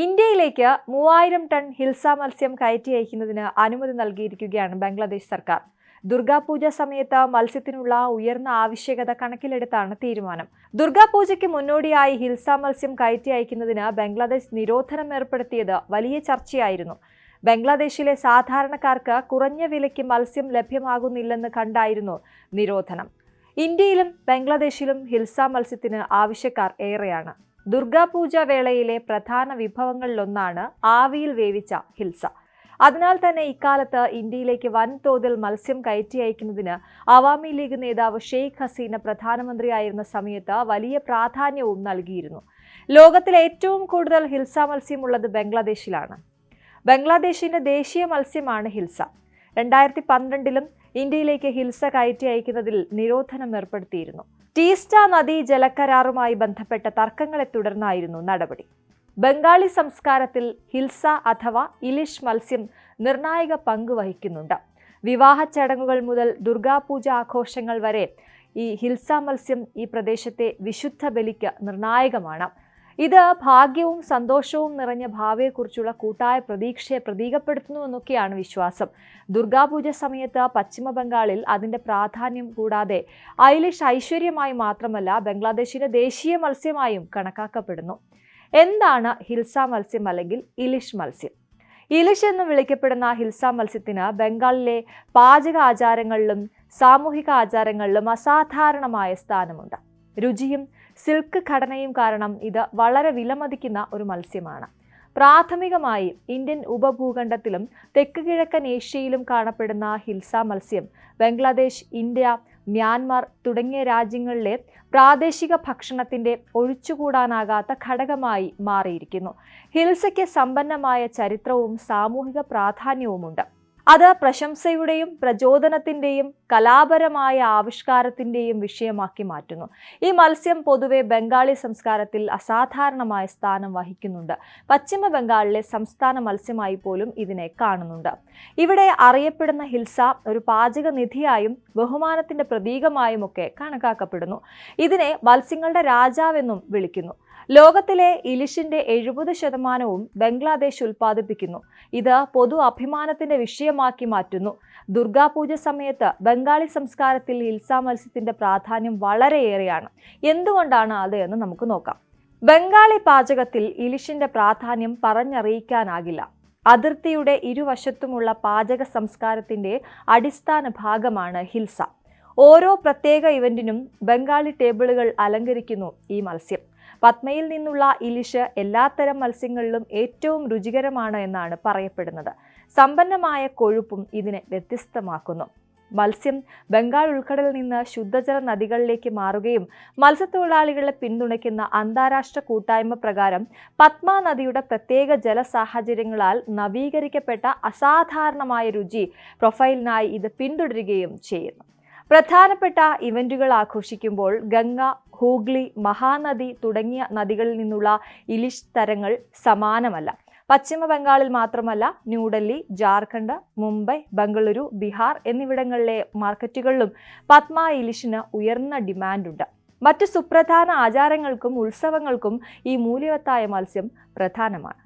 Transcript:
ഇന്ത്യയിലേക്ക് 3000 ton Hills മത്സ്യം കയറ്റി അയക്കുന്നതിന് അനുമതി നൽകിയിരിക്കുകയാണ് ബംഗ്ലാദേശ് സർക്കാർ. ദുർഗാപൂജ സമയത്ത് മത്സ്യത്തിനുള്ള ഉയർന്ന ആവശ്യകത കണക്കിലെടുത്താണ് തീരുമാനം. ദുർഗാപൂജയ്ക്ക് മുന്നോടിയായി ഹിൽസ മത്സ്യം കയറ്റി അയക്കുന്നതിന് ബംഗ്ലാദേശ് നിരോധനം ഏർപ്പെടുത്തിയത് വലിയ ചർച്ചയായിരുന്നു. ബംഗ്ലാദേശിലെ സാധാരണക്കാർക്ക് കുറഞ്ഞ വിലയ്ക്ക് മത്സ്യം ലഭ്യമാകുന്നില്ലെന്ന് കണ്ടായിരുന്നു നിരോധനം. ഇന്ത്യയിലും ബംഗ്ലാദേശിലും ഹിൽസ മത്സ്യത്തിന് ആവശ്യക്കാർ ഏറെയാണ്. ദുർഗാപൂജ വേളയിലെ പ്രധാന വിഭവങ്ങളിലൊന്നാണ് ആവിയിൽ വേവിച്ച ഹിൽസ. അതിനാൽ തന്നെ ഇക്കാലത്ത് ഇന്ത്യയിലേക്ക് വൻതോതിൽ മത്സ്യം കയറ്റി അയക്കുന്നതിന് അവാമി ലീഗ് നേതാവ് ഷെയ്ഖ് ഹസീന പ്രധാനമന്ത്രിയായിരുന്ന സമയത്ത് വലിയ പ്രാധാന്യവും നൽകിയിരുന്നു. ലോകത്തിലെ ഏറ്റവും കൂടുതൽ ഹിൽസ മത്സ്യമുള്ളത് ബംഗ്ലാദേശിലാണ്. ബംഗ്ലാദേശിന്റെ ദേശീയ മത്സ്യമാണ് ഹിൽസ. 2012 ഇന്ത്യയിലേക്ക് ഹിൽസ കയറ്റി അയക്കുന്നതിൽ നിരോധനം ഏർപ്പെടുത്തിയിരുന്നു. ടീസ്റ്റ നദീ ജലക്കരാറുമായി ബന്ധപ്പെട്ട തർക്കങ്ങളെ തുടർന്നായിരുന്നു നടപടി. ബംഗാളി സംസ്കാരത്തിൽ ഹിൽസ അഥവാ ഇലിഷ് മത്സ്യം നിർണായക പങ്ക് വഹിക്കുന്നുണ്ട്. വിവാഹ ചടങ്ങുകൾ മുതൽ ദുർഗാപൂജ ആഘോഷങ്ങൾ വരെ ഈ ഹിൽസ മത്സ്യം ഈ പ്രദേശത്തെ വിശുദ്ധ ബലിക്ക് നിർണായകമാണ്. ഇത് ഭാഗ്യവും സന്തോഷവും നിറഞ്ഞ ഭാവിയെക്കുറിച്ചുള്ള കൂട്ടായ പ്രതീക്ഷയെ പ്രതീകപ്പെടുത്തുന്നുവെന്നൊക്കെയാണ് വിശ്വാസം. ദുർഗാപൂജ സമയത്ത് പശ്ചിമ ബംഗാളിൽ അതിൻ്റെ പ്രാധാന്യം കൂടാതെ ഐലിഷ് ഐശ്വര്യമായി മാത്രമല്ല ബംഗ്ലാദേശിന്റെ ദേശീയ മത്സ്യമായും കണക്കാക്കപ്പെടുന്നു. എന്താണ് ഹിൽസ മത്സ്യം അല്ലെങ്കിൽ ഇലിഷ് മത്സ്യം? ഇലിഷ് എന്ന് വിളിക്കപ്പെടുന്ന ഹിൽസ മത്സ്യത്തിന് ബംഗാളിലെ പാചക ആചാരങ്ങളിലും സാമൂഹിക ആചാരങ്ങളിലും അസാധാരണമായ സ്ഥാനമുണ്ട്. രുചിയും സിൽക്ക് ഘടനയും കാരണം ഇത് വളരെ വിലമതിക്കുന്ന ഒരു മത്സ്യമാണ്. പ്രാഥമികമായി ഇന്ത്യൻ ഉപഭൂഖണ്ഡത്തിലും തെക്ക് കിഴക്കൻ ഏഷ്യയിലും കാണപ്പെടുന്ന ഹിൽസ മത്സ്യം ബംഗ്ലാദേശ്, ഇന്ത്യ, മ്യാൻമാർ തുടങ്ങിയ രാജ്യങ്ങളിലെ പ്രാദേശിക ഭക്ഷണത്തിന്റെ ഒഴിച്ചുകൂടാനാകാത്ത ഘടകമായി മാറിയിരിക്കുന്നു. ഹിൽസയ്ക്ക് സമ്പന്നമായ ചരിത്രവും സാമൂഹിക പ്രാധാന്യവുമുണ്ട്. അത് പ്രശംസയുടെയും പ്രചോദനത്തിന്റെയും കലാപരമായ ആവിഷ്കാരത്തിന്റെയും വിഷയമാക്കി മാറ്റുന്നു. ഈ മത്സ്യം പൊതുവെ ബംഗാളി സംസ്കാരത്തിൽ അസാധാരണമായ സ്ഥാനം വഹിക്കുന്നുണ്ട്. പശ്ചിമ ബംഗാളിലെ സംസ്ഥാന മത്സ്യമായി പോലും ഇതിനെ കാണുന്നുണ്ട്. ഇവിടെ അറിയപ്പെടുന്ന ഹിൽസ ഒരു പാചകനിധിയായും ബഹുമാനത്തിന്റെ പ്രതീകമായും ഒക്കെ കണക്കാക്കപ്പെടുന്നു. ഇതിനെ മത്സ്യങ്ങളുടെ രാജാവെന്നും വിളിക്കുന്നു. ലോകത്തിലെ ഇലിഷിന്റെ 70% ബംഗ്ലാദേശ് ഉൽപ്പാദിപ്പിക്കുന്നു. ഇത് പൊതു അഭിമാനത്തിന്റെ വിഷയമാക്കി മാറ്റുന്നു. ദുർഗാപൂജ സമയത്ത് ബംഗാളി സംസ്കാരത്തിൽ ഹിൽസ മത്സ്യത്തിന്റെ പ്രാധാന്യം വളരെയേറെയാണ്. എന്തുകൊണ്ടാണ് അത് എന്ന് നമുക്ക് നോക്കാം. ബംഗാളി പാചകത്തിൽ ഇലിഷിന്റെ പ്രാധാന്യം പറഞ്ഞറിയിക്കാനാകില്ല. അതിർത്തിയുടെ ഇരുവശത്തുമുള്ള പാചക സംസ്കാരത്തിന്റെ അടിസ്ഥാന ഭാഗമാണ് ഹിൽസ. ഓരോ പ്രത്യേക ഇവന്റിനും ബംഗാളി ടേബിളുകൾ അലങ്കരിക്കുന്നു ഈ മത്സ്യം. പത്മയിൽ നിന്നുള്ള ഇലിഷ് എല്ലാത്തരം മത്സ്യങ്ങളിലും ഏറ്റവും രുചികരമാണ് എന്നാണ് പറയപ്പെടുന്നത്. സമ്പന്നമായ കൊഴുപ്പും ഇതിനെ വ്യത്യസ്തമാക്കുന്നു. മത്സ്യം ബംഗാൾ ഉൾക്കടലിൽ നിന്ന് ശുദ്ധജല നദികളിലേക്ക് മാറുകയും മത്സ്യത്തൊഴിലാളികളെ പിന്തുണയ്ക്കുന്ന അന്താരാഷ്ട്ര കൂട്ടായ്മ പ്രകാരം പത്മ നദിയുടെ പ്രത്യേക ജല സാഹചര്യങ്ങളാൽ നവീകരിക്കപ്പെട്ട അസാധാരണമായ രുചി പ്രൊഫൈലിനായി ഇത് പിന്തുടരുകയും ചെയ്യുന്നു. പ്രധാനപ്പെട്ട ഇവന്റുകൾ ആഘോഷിക്കുമ്പോൾ ഗംഗ, ഹൂഗ്ലി, മഹാനദി തുടങ്ങിയ നദികളിൽ നിന്നുള്ള ഇലിഷ് തരങ്ങൾ സമാനമല്ല. പശ്ചിമ ബംഗാളിൽ മാത്രമല്ല, ന്യൂഡൽഹി, ജാർഖണ്ഡ്, മുംബൈ, ബംഗളൂരു, ബീഹാർ എന്നിവിടങ്ങളിലെ മാർക്കറ്റുകളിലും പത്മ ഇലിഷിന് ഉയർന്ന ഡിമാൻഡുണ്ട്. മറ്റു സുപ്രധാന ആചാരങ്ങൾക്കും ഉത്സവങ്ങൾക്കും ഈ മൂല്യവത്തായ മത്സ്യം പ്രധാനമാണ്.